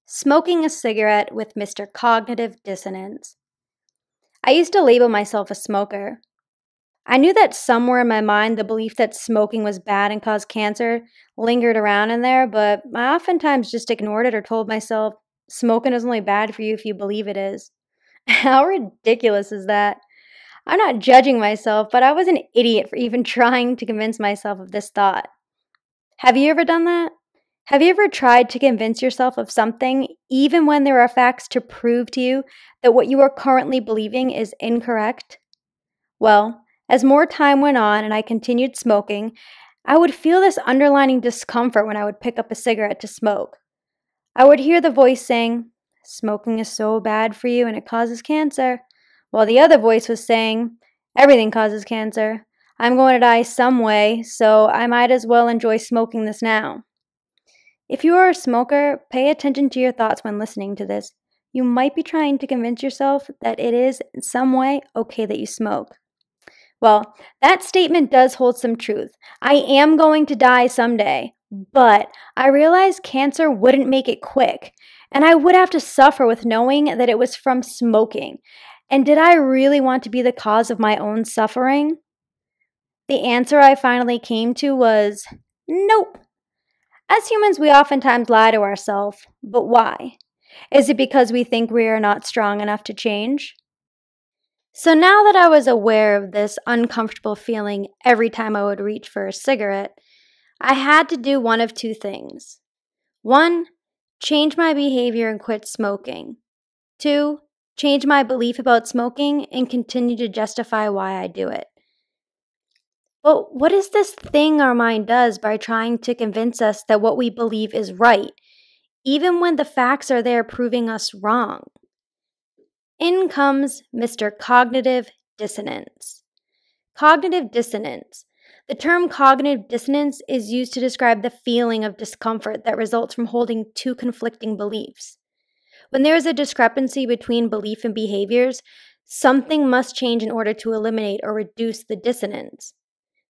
Smoking a cigarette with Mr. Cognitive Dissonance. I used to label myself a smoker. I knew that somewhere in my mind the belief that smoking was bad and caused cancer lingered around in there, but I oftentimes just ignored it or told myself, smoking is only bad for you if you believe it is. How ridiculous is that? I'm not judging myself, but I was an idiot for even trying to convince myself of this thought. Have you ever done that? Have you ever tried to convince yourself of something, even when there are facts to prove to you that what you are currently believing is incorrect? Well, as more time went on and I continued smoking, I would feel this underlying discomfort when I would pick up a cigarette to smoke. I would hear the voice saying, "Smoking is so bad for you and it causes cancer," while the other voice was saying, "Everything causes cancer. I'm going to die some way, so I might as well enjoy smoking this now." If you are a smoker, pay attention to your thoughts when listening to this. You might be trying to convince yourself that it is, in some way, okay that you smoke. Well, that statement does hold some truth. I am going to die someday, but I realized cancer wouldn't make it quick, and I would have to suffer with knowing that it was from smoking. And did I really want to be the cause of my own suffering? The answer I finally came to was nope. As humans, we oftentimes lie to ourselves, but why? Is it because we think we are not strong enough to change? So now that I was aware of this uncomfortable feeling every time I would reach for a cigarette, I had to do one of two things. 1, change my behavior and quit smoking. 2, change my belief about smoking and continue to justify why I do it. But what is this thing our mind does by trying to convince us that what we believe is right, even when the facts are there proving us wrong? In comes Mr. Cognitive Dissonance. Cognitive dissonance. The term cognitive dissonance is used to describe the feeling of discomfort that results from holding two conflicting beliefs. When there is a discrepancy between belief and behaviors, something must change in order to eliminate or reduce the dissonance.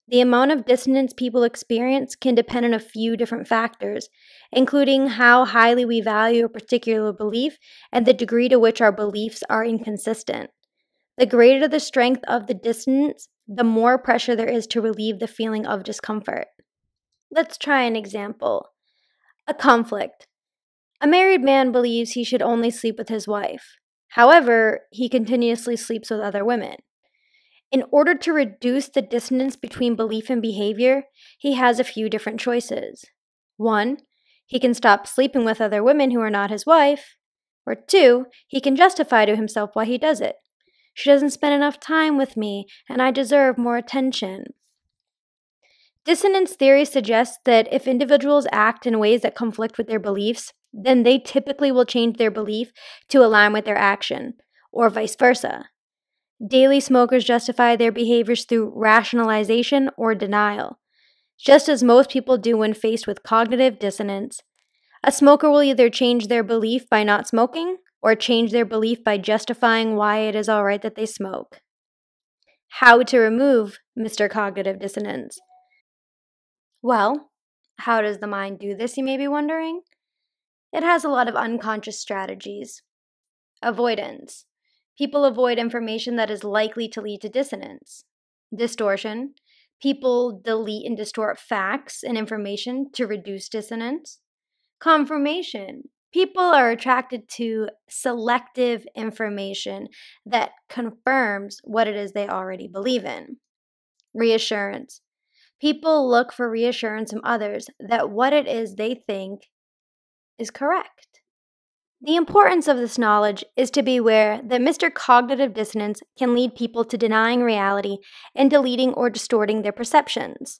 The amount of dissonance people experience can depend on a few different factors, including how highly we value a particular belief and the degree to which our beliefs are inconsistent. The greater the strength of the dissonance, the more pressure there is to relieve the feeling of discomfort. Let's try an example. A conflict. A married man believes he should only sleep with his wife. However, he continuously sleeps with other women. In order to reduce the dissonance between belief and behavior, he has a few different choices. 1, he can stop sleeping with other women who are not his wife. Or 2, he can justify to himself why he does it. She doesn't spend enough time with me, and I deserve more attention. Dissonance theory suggests that if individuals act in ways that conflict with their beliefs, then they typically will change their belief to align with their action, or vice versa. Daily smokers justify their behaviors through rationalization or denial. Just as most people do when faced with cognitive dissonance, a smoker will either change their belief by not smoking or change their belief by justifying why it is alright that they smoke. How to remove Mr. Cognitive Dissonance? Well, how does the mind do this, you may be wondering? It has a lot of unconscious strategies. Avoidance. People avoid information that is likely to lead to dissonance. Distortion. People delete and distort facts and information to reduce dissonance. Confirmation. People are attracted to selective information that confirms what it is they already believe in. Reassurance. People look for reassurance from others that what it is they think is correct. The importance of this knowledge is to be aware that Mr. Cognitive Dissonance can lead people to denying reality and deleting or distorting their perceptions.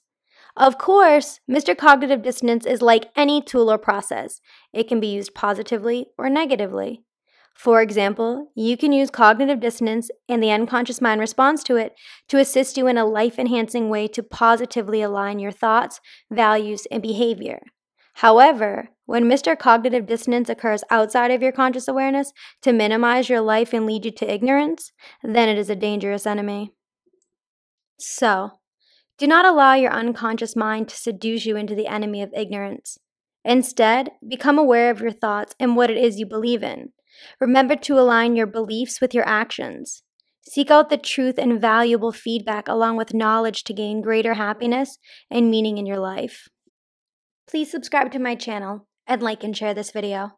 Of course, Mr. Cognitive Dissonance is like any tool or process. It can be used positively or negatively. For example, you can use cognitive dissonance and the unconscious mind response to it to assist you in a life-enhancing way to positively align your thoughts, values, and behavior. However, when Mr. Cognitive Dissonance occurs outside of your conscious awareness to minimize your life and lead you to ignorance, then it is a dangerous enemy. So, do not allow your unconscious mind to seduce you into the enemy of ignorance. Instead, become aware of your thoughts and what it is you believe in. Remember to align your beliefs with your actions. Seek out the truth and valuable feedback along with knowledge to gain greater happiness and meaning in your life. Please subscribe to my channel and like and share this video.